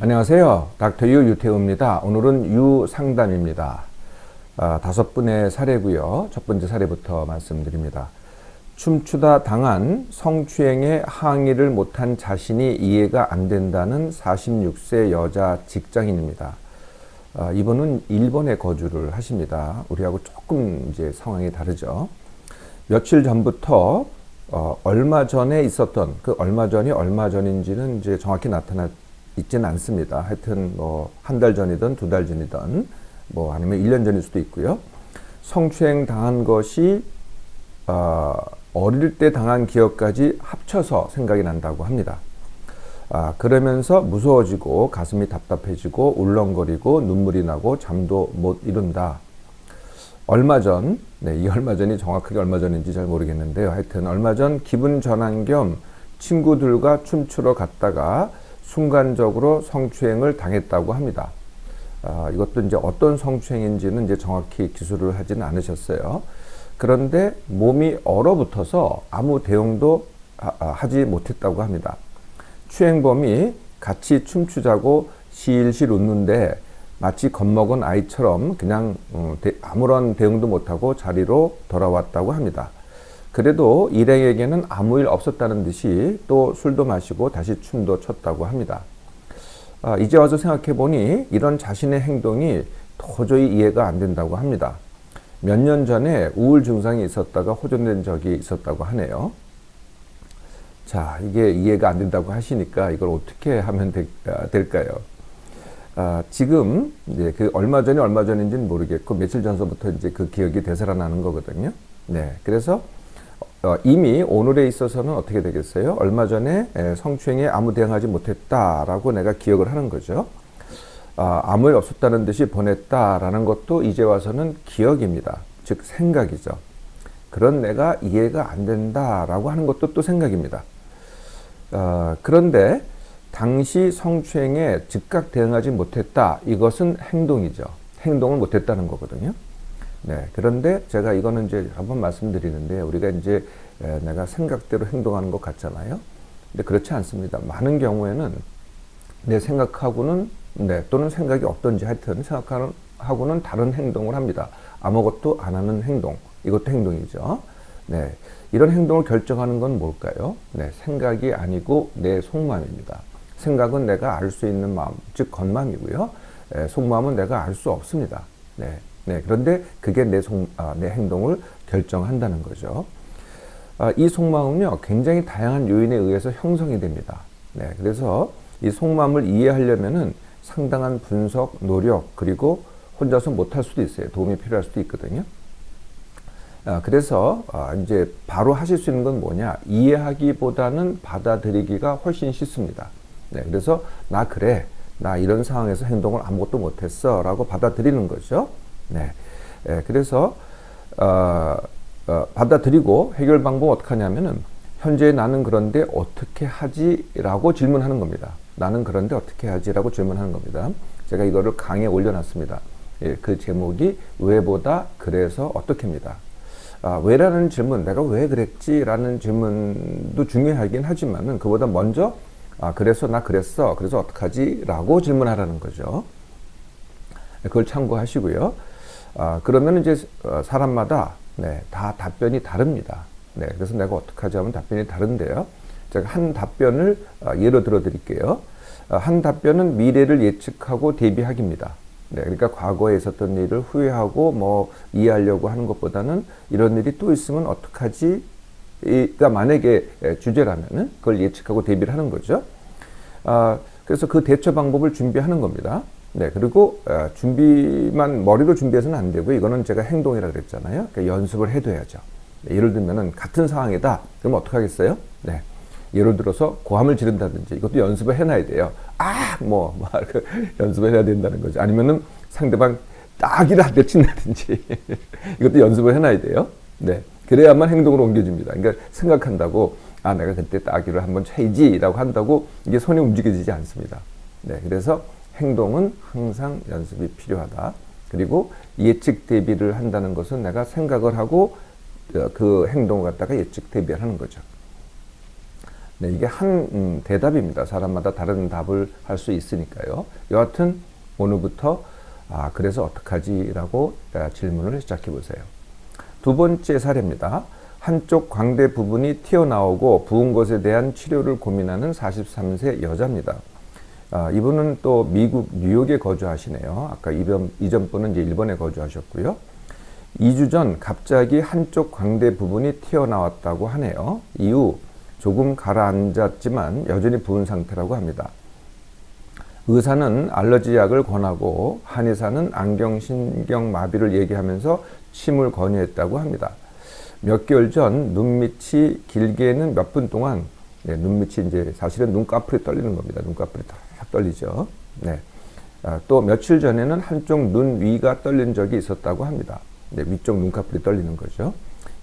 안녕하세요. 닥터 유 유태우입니다. 오늘은 유 상담입니다. 5분의 사례고요. 첫 번째 사례부터 말씀드립니다. 춤추다 당한 성추행에 항의를 못한 자신이 이해가 안 된다는 46세 여자 직장인입니다. 이분은 일본에 거주를 하십니다. 우리하고 조금 이제 상황이 다르죠. 며칠 전부터 얼마 전에 있었던 그 얼마 전이 얼마 전인지는 이제 정확히 나타나 있지는 않습니다. 하여튼 뭐 한 달 전이든 2달 전이든 뭐 아니면 1년 전일 수도 있고요. 성추행 당한 것이 어릴 때 당한 기억까지 합쳐서 생각이 난다고 합니다. 그러면서 무서워지고 가슴이 답답해지고 울렁거리고 눈물이 나고 잠도 못 이룬다. 얼마 전, 이 얼마 전이 정확하게 얼마 전인지 잘 모르겠는데요. 하여튼 얼마 전 기분 전환 겸 친구들과 춤추러 갔다가 순간적으로 성추행을 당했다고 합니다. 이것도 이제 어떤 성추행인지는 이제 정확히 기술을 하지는 않으셨어요. 그런데 몸이 얼어붙어서 아무 대응도 하지 못했다고 합니다. 추행범이 같이 춤추자고 실실 웃는데 마치 겁먹은 아이처럼 그냥 아무런 대응도 못하고 자리로 돌아왔다고 합니다. 그래도 일행에게는 아무 일 없었다는 듯이 또 술도 마시고 다시 춤도 췄다고 합니다. 이제 와서 생각해 보니 이런 자신의 행동이 도저히 이해가 안 된다고 합니다. 몇 년 전에 우울 증상이 있었다가 호전된 적이 있었다고 하네요. 자, 이게 이해가 안 된다고 하시니까 이걸 어떻게 하면 될까요? 지금 이제 그 얼마 전이 얼마 전인지는 모르겠고 며칠 전서부터 이제 그 기억이 되살아나는 거거든요. 네, 그래서 이미 오늘에 있어서는 어떻게 되겠어요? 얼마 전에 성추행에 아무 대응하지 못했다라고 내가 기억을 하는 거죠. 아무 일 없었다는 듯이 보냈다라는 것도 이제 와서는 기억입니다. 즉 생각이죠. 그런 내가 이해가 안 된다라고 하는 것도 또 생각입니다. 그런데 당시 성추행에 즉각 대응하지 못했다. 이것은 행동이죠. 행동을 못했다는 거거든요. 네. 그런데 제가 이거는 이제 한번 말씀드리는데 우리가 이제 내가 생각대로 행동하는 것 같잖아요. 근데 그렇지 않습니다. 많은 경우에는 내 생각하고는 또는 생각이 없던지 하여튼 생각하고는 다른 행동을 합니다. 아무것도 안 하는 행동. 이것도 행동이죠. 네. 이런 행동을 결정하는 건 뭘까요? 네. 생각이 아니고 내 속마음입니다. 생각은 내가 알 수 있는 마음, 즉 겉마음이고요. 속마음은 내가 알 수 없습니다. 네. 그런데 그게 내 행동을 결정한다는 거죠. 이 속마음은요, 굉장히 다양한 요인에 의해서 형성이 됩니다. 네. 그래서 이 속마음을 이해하려면은 상당한 분석, 노력, 그리고 혼자서 못할 수도 있어요. 도움이 필요할 수도 있거든요. 그래서 이제 바로 하실 수 있는 건 뭐냐? 이해하기보다는 받아들이기가 훨씬 쉽습니다. 네, 그래서 나 이런 상황에서 행동을 아무것도 못했어 라고 받아들이는 거죠. 네, 그래서 받아들이고 해결 방법은 어떻게 하냐면은 현재 나는 그런데 어떻게 하지? 라고 질문하는 겁니다. 나는 그런데 어떻게 하지? 라고 질문하는 겁니다. 제가 이거를 강의에 올려놨습니다. 그 제목이 왜보다 그래서 어떻게입니다. 왜라는 질문, 내가 왜 그랬지? 라는 질문도 중요하긴 하지만은 그보다 먼저 그래서 나 그랬어. 그래서 어떡하지? 라고 질문하라는 거죠. 그걸 참고하시고요. 그러면 이제 사람마다 다 답변이 다릅니다. 그래서 내가 어떡하지 하면 답변이 다른데요. 제가 한 답변을 예로 들어 드릴게요. 한 답변은 미래를 예측하고 대비하기입니다. 그러니까 과거에 있었던 일을 후회하고 뭐 이해하려고 하는 것보다는 이런 일이 또 있으면 어떡하지? 가 만약에 주제라면은 그걸 예측하고 대비를 하는 거죠. 그래서 그 대처 방법을 준비하는 겁니다. 그리고 머리로 준비해서는 안 되고 이거는 제가 행동이라 그랬잖아요. 그러니까 연습을 해둬야죠. 예를 들면은 같은 상황이다. 그러면 어떻게 하겠어요? 예를 들어서 고함을 지른다든지 이것도 연습을 해놔야 돼요. 연습을 해야 된다는 거죠. 아니면은 상대방 딱이라 내친다든지 이것도 연습을 해놔야 돼요. 그래야만 행동으로 옮겨집니다. 그러니까 생각한다고 내가 그때 따기를 한번 쳐야지라고 한다고 이게 손이 움직여지지 않습니다. 그래서 행동은 항상 연습이 필요하다. 그리고 예측 대비를 한다는 것은 내가 생각을 하고 그 행동을 갖다가 예측 대비를 하는 거죠. 네, 이게 한 대답입니다. 사람마다 다른 답을 할 수 있으니까요. 여하튼 오늘부터 그래서 어떡하지? 라고 질문을 시작해 보세요. 두 번째 사례입니다. 한쪽 광대 부분이 튀어나오고 부은 것에 대한 치료를 고민하는 43세 여자입니다. 이분은 또 미국 뉴욕에 거주하시네요. 아까 이전 분은 이제 일본에 거주하셨고요. 2주 전 갑자기 한쪽 광대 부분이 튀어나왔다고 하네요. 이후 조금 가라앉았지만 여전히 부은 상태라고 합니다. 의사는 알러지 약을 권하고 한의사는 안경신경마비를 얘기하면서 침을 권유했다고 합니다. 몇 개월 전 눈밑이 길게는 몇 분 동안 눈밑이 이제 사실은 눈꺼풀이 떨리는 겁니다. 눈꺼풀이 탁 떨리죠. 네. 또 며칠 전에는 한쪽 눈 위가 떨린 적이 있었다고 합니다. 네, 위쪽 눈꺼풀이 떨리는 거죠.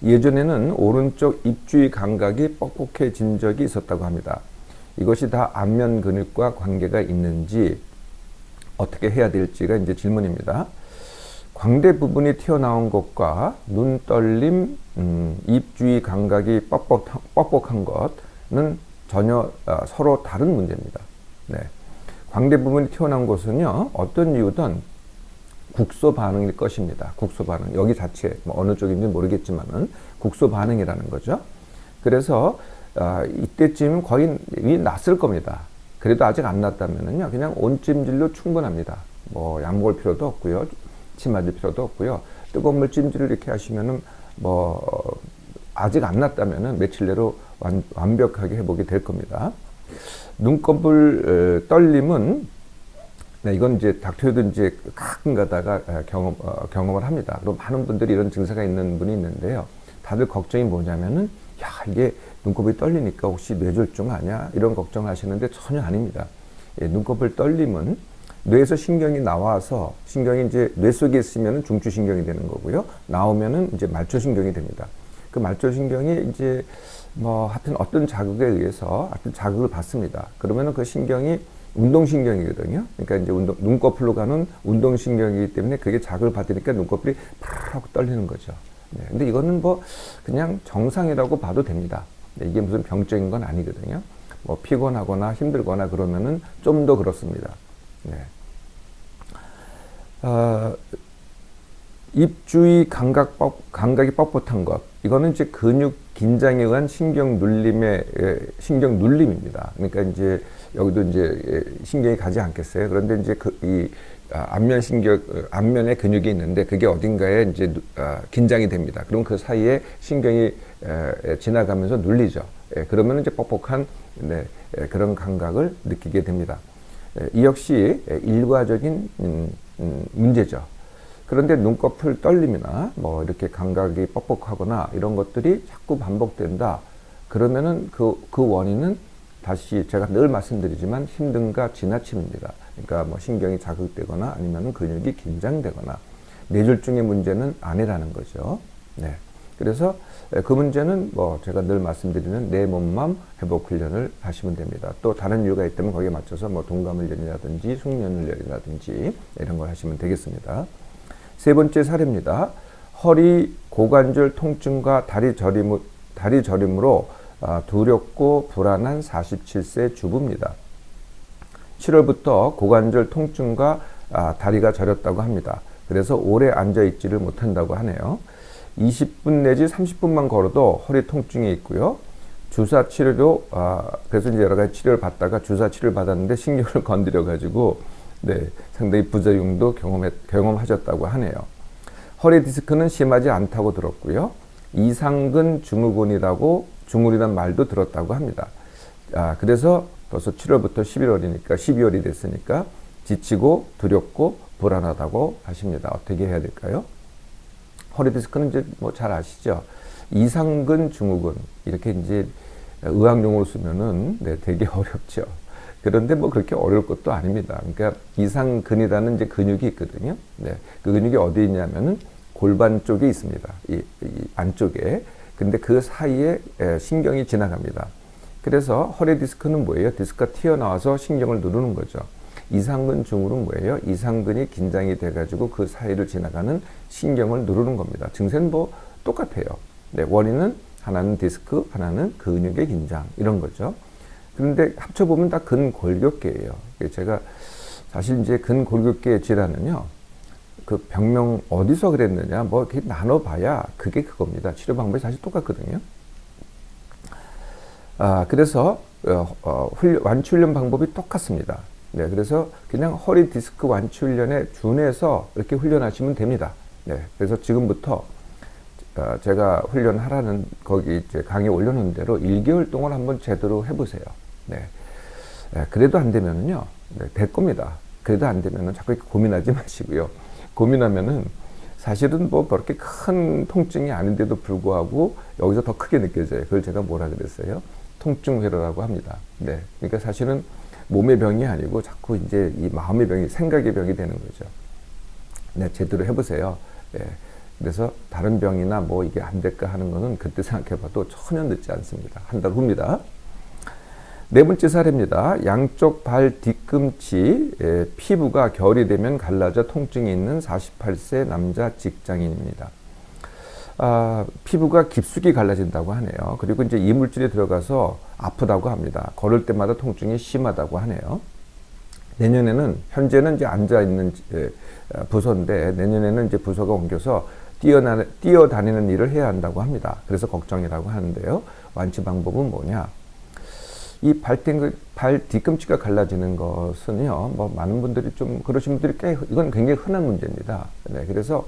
예전에는 오른쪽 입주위 감각이 뻑뻑해진 적이 있었다고 합니다. 이것이 다 안면 근육과 관계가 있는지 어떻게 해야 될지가 이제 질문입니다. 광대 부분이 튀어나온 것과 눈 떨림, 입 주위 감각이 뻑뻑한 것은 전혀 서로 다른 문제입니다. 네. 광대 부분이 튀어나온 것은요, 어떤 이유든 국소 반응일 것입니다. 국소 반응. 여기 자체, 어느 쪽인지 모르겠지만은 국소 반응이라는 거죠. 그래서 이때쯤 거의 났을 겁니다. 그래도 아직 안 났다면은요, 그냥 온찜질로 충분합니다. 뭐 약 먹을 필요도 없고요, 침 맞을 필요도 없고요. 뜨거운 물 찜질을 이렇게 하시면은 아직 안 났다면은 며칠 내로 완벽하게 회복이 될 겁니다. 눈꺼풀 떨림은 네, 이건 이제 닥터에도 이제 가끔 가다가 경험을 합니다. 그럼 많은 분들이 이런 증세가 있는 분이 있는데요. 다들 걱정이 뭐냐면은, 야, 이게 눈꺼풀이 떨리니까 혹시 뇌졸중 아니야? 이런 걱정을 하시는데 전혀 아닙니다. 예, 눈꺼풀 떨림은 뇌에서 신경이 나와서 신경이 이제 뇌 속에 있으면은 중추신경이 되는 거고요. 나오면은 이제 말초신경이 됩니다. 그 말초신경이 이제 하여튼 어떤 자극에 의해서 하여튼 자극을 받습니다. 그러면은 그 신경이 운동신경이거든요. 그러니까 이제 눈꺼풀로 가는 운동신경이기 때문에 그게 자극을 받으니까 눈꺼풀이 팍 떨리는 거죠. 네, 근데 이거는 그냥 정상이라고 봐도 됩니다. 네, 이게 무슨 병적인 건 아니거든요. 피곤하거나 힘들거나 그러면은 좀 더 그렇습니다. 네. 입주위 감각이 뻣뻣한 것. 이거는 이제 근육 긴장에 의한 신경 눌림입니다. 그러니까 이제 여기도 이제 신경이 가지 않겠어요. 그런데 이제 안면의 근육이 있는데 그게 어딘가에 이제 긴장이 됩니다. 그럼 그 사이에 신경이 지나가면서 눌리죠. 그러면 이제 뻑뻑한 그런 감각을 느끼게 됩니다. 이 역시 일과적인 문제죠. 그런데 눈꺼풀 떨림이나 이렇게 감각이 뻑뻑하거나 이런 것들이 자꾸 반복된다. 그러면은 그 원인은 다시 제가 늘 말씀드리지만 힘듦과 지나침입니다. 그러니까 신경이 자극되거나 아니면 근육이 긴장되거나 뇌졸중의 문제는 아니라는 거죠. 네. 그래서 그 문제는 제가 늘 말씀드리는 내 몸맘 회복 훈련을 하시면 됩니다. 또 다른 이유가 있다면 거기에 맞춰서 동감훈련이라든지 숙련훈련이라든지 이런 걸 하시면 되겠습니다. 세 번째 사례입니다. 허리 고관절 통증과 다리 저림으로 두렵고 불안한 47세 주부입니다. 7월부터 고관절 통증과 다리가 저렸다고 합니다. 그래서 오래 앉아있지를 못한다고 하네요. 20분 내지 30분만 걸어도 허리 통증이 있고요. 주사 치료도 그래서 이제 여러 가지 치료를 받다가 주사 치료를 받았는데 신경을 건드려 가지고 상당히 부작용도 경험하셨다고 하네요. 허리 디스크는 심하지 않다고 들었고요. 이상근 증후군이란 말도 들었다고 합니다. 그래서 벌써 7월부터 11월이니까 12월이 됐으니까 지치고 두렵고 불안하다고 하십니다. 어떻게 해야 될까요? 허리 디스크는 이제 잘 아시죠? 이상근 증후군 이렇게 이제 의학용어로 쓰면은 되게 어렵죠. 그런데 그렇게 어려울 것도 아닙니다. 그러니까 이상근이라는 이제 근육이 있거든요. 그 근육이 어디 있냐면은 골반 쪽에 있습니다. 이 안쪽에. 근데 그 사이에 신경이 지나갑니다. 그래서 허리 디스크는 뭐예요? 디스크가 튀어나와서 신경을 누르는 거죠. 이상근 증후군은 뭐예요? 이상근이 긴장이 돼가지고 그 사이를 지나가는 신경을 누르는 겁니다. 증세는 똑같아요. 원인은 하나는 디스크, 하나는 근육의 긴장 이런 거죠. 그런데 합쳐보면 다 근골격계예요. 제가 사실 이제 근골격계 질환은요, 그 병명 어디서 그랬느냐, 뭐 이렇게 나눠봐야 그게 그겁니다. 치료 방법이 사실 똑같거든요. 그래서 완치 훈련 방법이 똑같습니다. 네, 그래서 그냥 허리 디스크 완치 훈련에 준해서 이렇게 훈련하시면 됩니다. 네, 그래서 지금부터 제가 훈련하라는 거기 이제 강의 올려놓은 대로 1개월 동안 한번 제대로 해보세요. 네, 그래도 안 되면은요, 네, 될 겁니다. 그래도 안 되면은 자꾸 이렇게 고민하지 마시고요. 고민하면은 사실은 뭐 그렇게 큰 통증이 아닌데도 불구하고 여기서 더 크게 느껴져요. 그걸 제가 뭐라 그랬어요? 통증회로라고 합니다. 네, 그러니까 사실은 몸의 병이 아니고 자꾸 이제 이 마음의 병이, 생각의 병이 되는 거죠. 네, 제대로 해보세요. 네, 그래서 다른 병이나 뭐 이게 안 될까 하는 거는 그때 생각해봐도 전혀 늦지 않습니다. 한 달 후입니다. 네 번째 사례입니다. 양쪽 발 뒤꿈치 피부가 겨울이 되면 갈라져 통증이 있는 48세 남자 직장인입니다. 피부가 깊숙이 갈라진다고 하네요. 그리고 이제 이물질이 들어가서 아프다고 합니다. 걸을 때마다 통증이 심하다고 하네요. 내년에는, 현재는 이제 앉아있는 부서인데, 내년에는 이제 부서가 옮겨서 뛰어다니는 일을 해야 한다고 합니다. 그래서 걱정이라고 하는데요. 완치 방법은 뭐냐? 이 발 뒤꿈치가 갈라지는 것은요, 뭐 많은 분들이 좀 그러신 분들이 이건 굉장히 흔한 문제입니다. 네, 그래서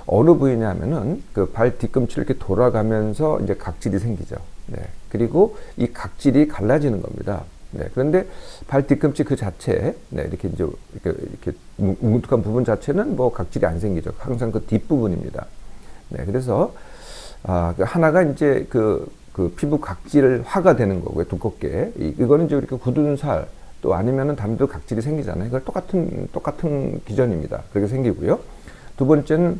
어느 부위냐면은 그 발 뒤꿈치를 이렇게 돌아가면서 이제 각질이 생기죠. 네, 그리고 이 각질이 갈라지는 겁니다. 네, 그런데 발 뒤꿈치 그 자체, 네, 이렇게 이제 이렇게 뭉툭한 부분 자체는 뭐 각질이 안 생기죠. 항상 그 뒷부분입니다. 네, 그래서 하나가 이제 그 피부 각질 화가 되는 거고요. 두껍게. 이거는 이제 이렇게 굳은 살, 또 아니면은 담도 각질이 생기잖아요. 이거 똑같은 기전입니다. 그렇게 생기고요. 두 번째는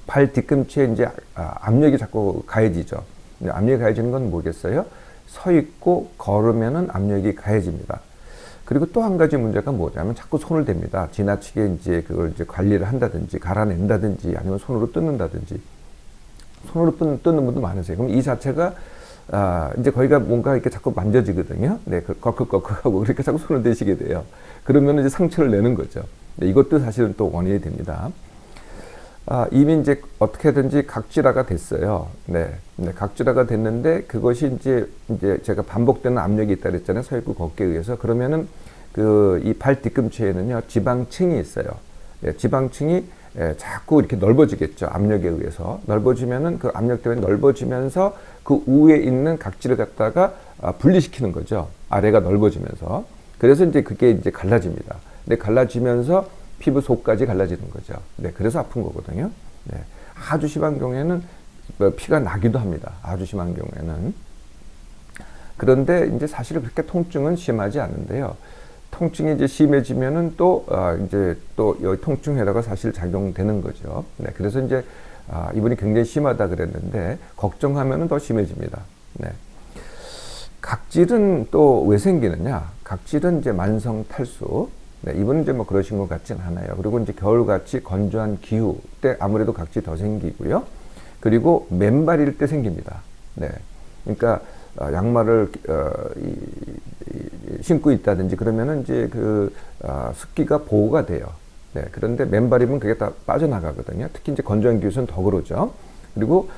발 뒤꿈치에 이제 압력이 자꾸 가해지죠. 압력이 가해지는 건 뭐겠어요? 서 있고 걸으면은 압력이 가해집니다. 그리고 또 한 가지 문제가 뭐냐면 자꾸 손을 댑니다. 지나치게 이제 그걸 이제 관리를 한다든지 갈아낸다든지 아니면 손으로 뜯는다든지. 손으로 뜯는 분도 많으세요. 그럼 이 자체가 이제 거기가 뭔가 이렇게 자꾸 만져지거든요. 네, 꺽꺽꺽하고 그렇게 자꾸 손을 대시게 돼요. 그러면 이제 상처를 내는 거죠. 네, 이것도 사실은 또 원인이 됩니다. 이미 이제 어떻게든지 각질화가 됐어요. 네, 각질화가 됐는데 그것이 이제 제가 반복되는 압력이 있다 그랬잖아요. 서 있고 걷기에 의해서. 그러면은 이 발 뒤꿈치에는요, 지방층이 있어요. 네, 지방층이 자꾸 이렇게 넓어지겠죠. 압력에 의해서. 넓어지면은 그 압력 때문에 넓어지면서 그 위에 있는 각질을 갖다가 분리시키는 거죠. 아래가 넓어지면서. 그래서 이제 그게 이제 갈라집니다. 근데 갈라지면서 피부 속까지 갈라지는 거죠. 네, 그래서 아픈 거거든요. 네, 아주 심한 경우에는 피가 나기도 합니다. 아주 심한 경우에는. 그런데 이제 사실 그렇게 통증은 심하지 않은데요. 통증이 이제 심해지면은 또 여기 통증에다가 사실 작용되는 거죠. 네, 그래서 이제 이분이 굉장히 심하다 그랬는데 걱정하면은 더 심해집니다. 네. 각질은 또 왜 생기느냐? 각질은 이제 만성 탈수. 네, 이분은 이제 뭐 그러신 것 같진 않아요. 그리고 이제 겨울같이 건조한 기후 때 아무래도 각질이 더 생기고요. 그리고 맨발일 때 생깁니다. 네, 그러니까 양말을 신고 있다든지 그러면은 이제 습기가 보호가 돼요. 네, 그런데 맨발이면 그게 다 빠져나가거든요. 특히 이제 건조한 기후는 더 그러죠. 그리고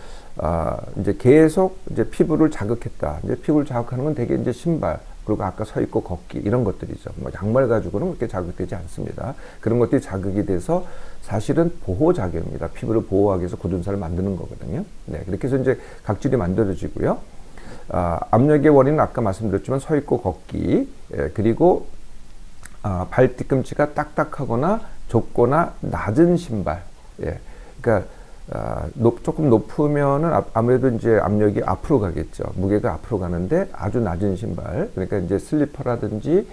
이제 계속 이제 피부를 자극했다. 이제 피부를 자극하는 건 되게 이제 신발, 그리고 아까 서 있고 걷기 이런 것들이죠. 뭐 양말 가지고는 그렇게 자극되지 않습니다. 그런 것들이 자극이 돼서 사실은 보호작용입니다. 피부를 보호하기 위해서 굳은 살을 만드는 거거든요. 네, 그렇게 해서 이제 각질이 만들어지고요. 압력의 원인은 아까 말씀드렸지만 서 있고 걷기, 그리고 발 뒤꿈치가 딱딱하거나 좁거나 낮은 신발. 예, 그러니까 조금 높으면은 아무래도 이제 압력이 앞으로 가겠죠. 무게가 앞으로 가는데 아주 낮은 신발, 그러니까 이제 슬리퍼라든지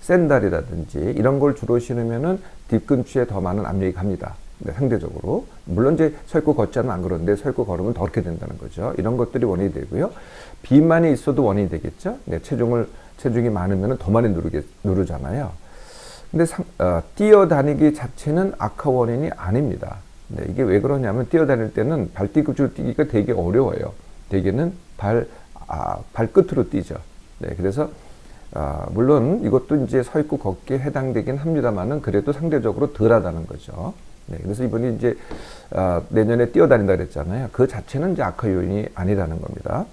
샌들이라든지 이런 걸 주로 신으면은 뒤꿈치에 더 많은 압력이 갑니다. 네, 상대적으로. 물론 이제 서 있고 걷지 않으면 안 그러는데 서 있고 걸으면 더 그렇게 된다는 거죠. 이런 것들이 원인이 되고요. 비만이 있어도 원인이 되겠죠. 네, 체중이 많으면 더 많이 누르잖아요. 근데 뛰어다니기 자체는 악화 원인이 아닙니다. 네, 이게 왜 그러냐면 뛰어다닐 때는 발 뒤꿈치로 뛰기가 되게 어려워요. 대개는 발끝으로 뛰죠. 네, 그래서 물론 이것도 이제 서 있고 걷기에 해당되긴 합니다만은 그래도 상대적으로 덜하다는 거죠. 네, 그래서 이분이 이제 내년에 뛰어다닌다 그랬잖아요. 그 자체는 이제 악화 요인이 아니라는 겁니다.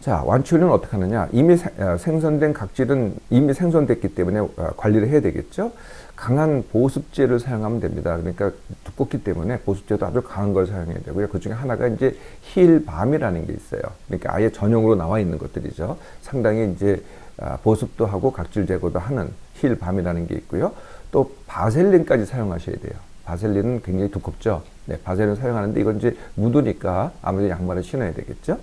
자, 완치훈련은 어떻게 하느냐? 이미 생성된 각질은 이미 생성됐기 때문에 관리를 해야 되겠죠. 강한 보습제를 사용하면 됩니다. 그러니까 두껍기 때문에 보습제도 아주 강한 걸 사용해야 되고요. 그 중에 하나가 이제 힐밤이라는 게 있어요. 그러니까 아예 전용으로 나와 있는 것들이죠. 상당히 이제 보습도 하고 각질 제거도 하는 힐밤이라는 게 있고요. 또 바셀린까지 사용하셔야 돼요. 바셀린은 굉장히 두껍죠. 네, 바셀린 사용하는데 이건 이제 묻으니까 아무래도 양말을 신어야 되겠죠.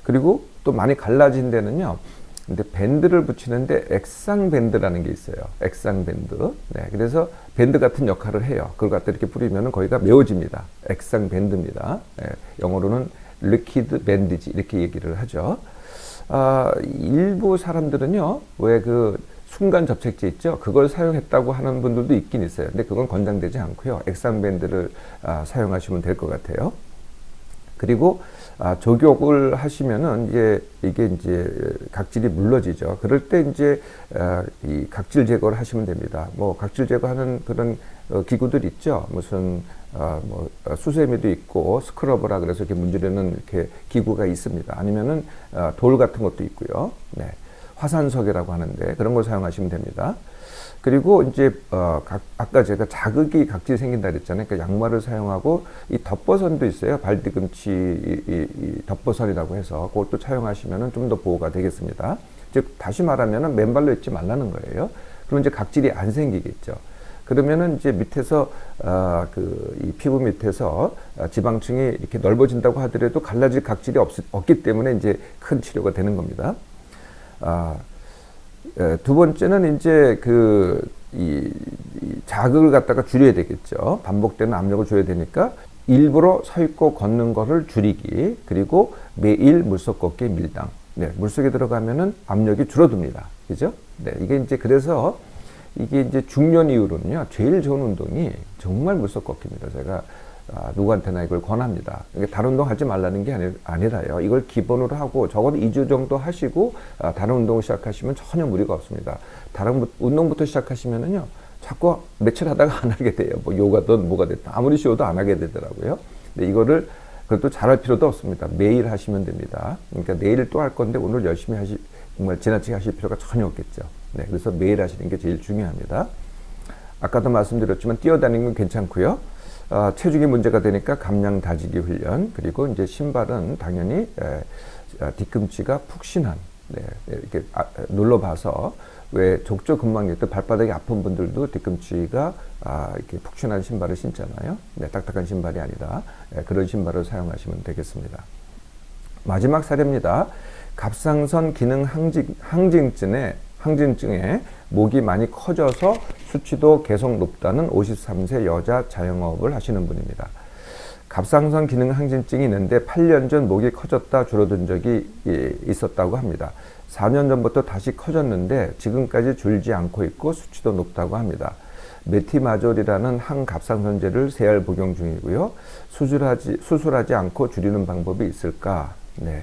그리고 또 많이 갈라진 데는요. 근데 밴드를 붙이는데 액상 밴드라는 게 있어요. 액상 밴드. 네, 그래서 밴드 같은 역할을 해요. 그걸 갖다 이렇게 뿌리면은 거기가 메워집니다. 액상 밴드입니다. 네, 영어로는 리퀴드 밴드지 이렇게 얘기를 하죠. 일부 사람들은요, 왜 그 순간 접착제 있죠? 그걸 사용했다고 하는 분들도 있긴 있어요. 근데 그건 권장되지 않고요. 액상 밴드를 사용하시면 될 것 같아요. 그리고 족욕을 하시면은 이게 이제 각질이 물러지죠. 그럴 때 이제 이 각질 제거를 하시면 됩니다. 뭐 각질 제거하는 그런 기구들 있죠. 무슨 뭐 수세미도 있고 스크러버라 그래서 이렇게 문지르는 이렇게 기구가 있습니다. 아니면은 돌 같은 것도 있고요. 네. 화산석이라고 하는데 그런 걸 사용하시면 됩니다. 그리고 이제 아까 제가 자극이 각질이 생긴다 그랬잖아요. 그러니까 양말을 사용하고 이 덮버선도 있어요. 발 뒤꿈치 이 덮버선이라고 해서 그것도 사용하시면은 좀 더 보호가 되겠습니다. 즉 다시 말하면은 맨발로 있지 말라는 거예요. 그럼 이제 각질이 안 생기겠죠. 그러면은 이제 밑에서 이 피부 밑에서 지방층이 이렇게 넓어진다고 하더라도 갈라질 각질이 없기 때문에 이제 큰 치료가 되는 겁니다. 두 번째는 이제 이 자극을 갖다가 줄여야 되겠죠. 반복되는 압력을 줘야 되니까 일부러 서 있고 걷는 거를 줄이기, 그리고 매일 물속 걷기 밀당. 네, 물속에 들어가면은 압력이 줄어듭니다. 그죠? 네, 이게 이제 그래서 이게 이제 중년 이후로는요, 제일 좋은 운동이 정말 물속 걷기입니다. 제가 누구한테나 이걸 권합니다. 다른 운동 하지 말라는 게 아니라요. 이걸 기본으로 하고 적어도 2주 정도 하시고 다른 운동을 시작하시면 전혀 무리가 없습니다. 다른 운동부터 시작하시면은요, 자꾸 며칠 하다가 안 하게 돼요. 뭐 요가든 뭐가 됐든 아무리 쉬워도 안 하게 되더라고요. 근데 이거를 그것도 잘할 필요도 없습니다. 매일 하시면 됩니다. 그러니까 내일 또 할 건데 오늘 열심히 정말 지나치게 하실 필요가 전혀 없겠죠. 네, 그래서 매일 하시는 게 제일 중요합니다. 아까도 말씀드렸지만 뛰어다니는 건 괜찮고요. 체중이 문제가 되니까 감량 다지기 훈련, 그리고 이제 신발은 당연히 뒤꿈치가 푹신한, 네, 이렇게 눌러봐서 왜 족저근막염 때 발바닥이 아픈 분들도 뒤꿈치가 이렇게 푹신한 신발을 신잖아요. 네, 딱딱한 신발이 아니라 그런 신발을 사용하시면 되겠습니다. 마지막 사례입니다. 갑상선 기능 항진증에 목이 많이 커져서 수치도 계속 높다는 53세 여자 자영업을 하시는 분입니다. 갑상선 기능 항진증이 있는데 8년 전 목이 커졌다 줄어든 적이 있었다고 합니다. 4년 전부터 다시 커졌는데 지금까지 줄지 않고 있고 수치도 높다고 합니다. 메티마졸이라는 항갑상선제를 3알 복용 중이고요. 수술하지 않고 줄이는 방법이 있을까? 네.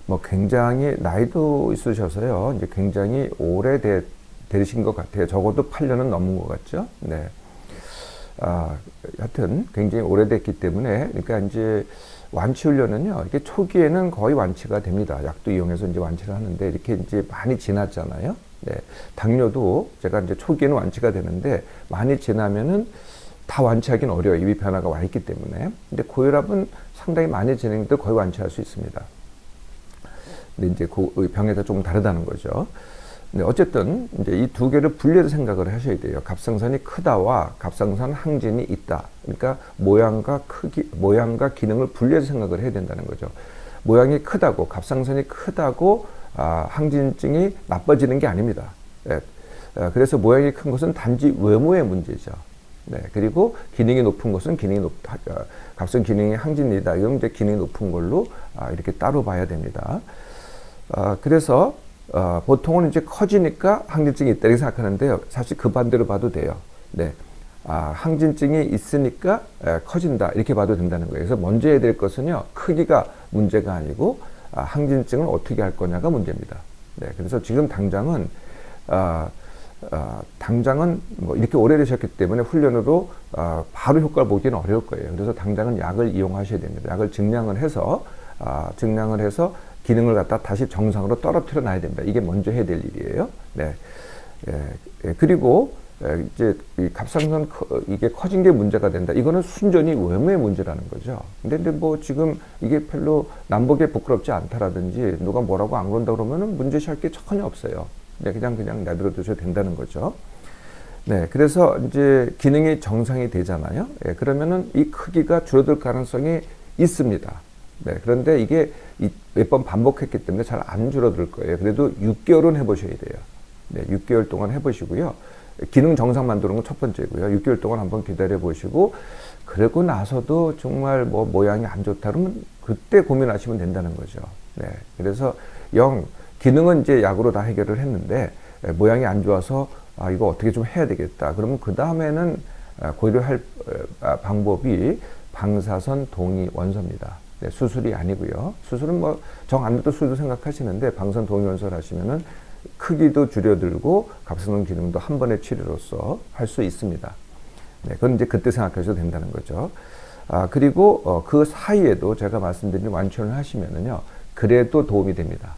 뭐 굉장히 나이도 있으셔서요. 이제 굉장히 되신 것 같아요. 적어도 8년은 넘은 것 같죠. 네. 하여튼 굉장히 오래됐기 때문에, 그러니까 이제 완치 훈련은요, 이게 초기에는 거의 완치가 됩니다. 약도 이용해서 이제 완치를 하는데 이렇게 이제 많이 지났잖아요. 네. 당뇨도 제가 이제 초기에는 완치가 되는데 많이 지나면은 다 완치하기는 어려워요. 이미 변화가 와 있기 때문에. 근데 고혈압은 상당히 많이 진행돼도 거의 완치할 수 있습니다. 근데 이제 그 병에 따라 조금 다르다는 거죠. 네, 어쨌든 이제 이 두 개를 분리해서 생각을 하셔야 돼요. 갑상선이 크다와 갑상선 항진이 있다. 그러니까 모양과 기능을 분리해서 생각을 해야 된다는 거죠. 모양이 크다고, 갑상선이 크다고 항진증이 나빠지는 게 아닙니다. 네, 그래서 모양이 큰 것은 단지 외모의 문제죠. 네, 그리고 기능이 높은 것은 갑상 기능이 항진이다. 이러면 이제 기능이 높은 걸로 이렇게 따로 봐야 됩니다. 그래서 보통은 이제 커지니까 항진증이 있다 이렇게 생각하는데요. 사실 그 반대로 봐도 돼요. 네. 항진증이 있으니까 커진다 이렇게 봐도 된다는 거예요. 그래서 먼저 해야 될 것은요, 크기가 문제가 아니고 항진증을 어떻게 할 거냐가 문제입니다. 네, 그래서 지금 당장은 뭐 이렇게 오래되셨기 때문에 훈련으로 바로 효과를 보기는 어려울 거예요. 그래서 당장은 약을 이용하셔야 됩니다. 약을 증량을 해서 기능을 갖다 다시 정상으로 떨어뜨려 놔야 됩니다. 이게 먼저 해야 될 일이에요. 네. 그리고 이제 이 갑상선 이게 커진 게 문제가 된다. 이거는 순전히 외모의 문제라는 거죠. 근데 뭐 지금 이게 별로 남보기에 부끄럽지 않다라든지 누가 뭐라고 안 그런다 그러면은 문제시할 게 전혀 없어요. 네, 그냥 내버려 두셔도 된다는 거죠. 네, 그래서 이제 기능이 정상이 되잖아요. 그러면은 이 크기가 줄어들 가능성이 있습니다. 네, 그런데 이게 몇 번 반복했기 때문에 잘 안 줄어들 거예요. 그래도 6개월은 해보셔야 돼요. 네, 6개월 동안 해보시고요. 기능 정상 만드는 건 첫 번째고요. 6개월 동안 한번 기다려 보시고, 그러고 나서도 정말 뭐 모양이 안 좋다 그러면 그때 고민하시면 된다는 거죠. 네, 그래서 기능은 이제 약으로 다 해결을 했는데 모양이 안 좋아서 이거 어떻게 좀 해야 되겠다. 그러면 그 다음에는 고려할 방법이 방사선 동위 원소입니다. 네, 수술이 아니고요. 수술은 뭐 정 안 돼도 수술 생각하시는데 방사선 동위 원소를 하시면은 크기도 줄여들고 갑상선 기능도 한 번의 치료로서 할 수 있습니다. 네, 그건 이제 그때 생각하셔도 된다는 거죠. 그리고 그 사이에도 제가 말씀드린 완치를 하시면은요, 그래도 도움이 됩니다.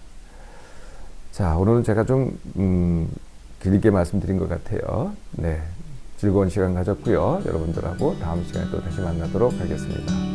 자, 오늘은 제가 좀 길게 말씀드린 것 같아요. 네, 즐거운 시간 가졌고요. 여러분들하고 다음 시간에 또 다시 만나도록 하겠습니다.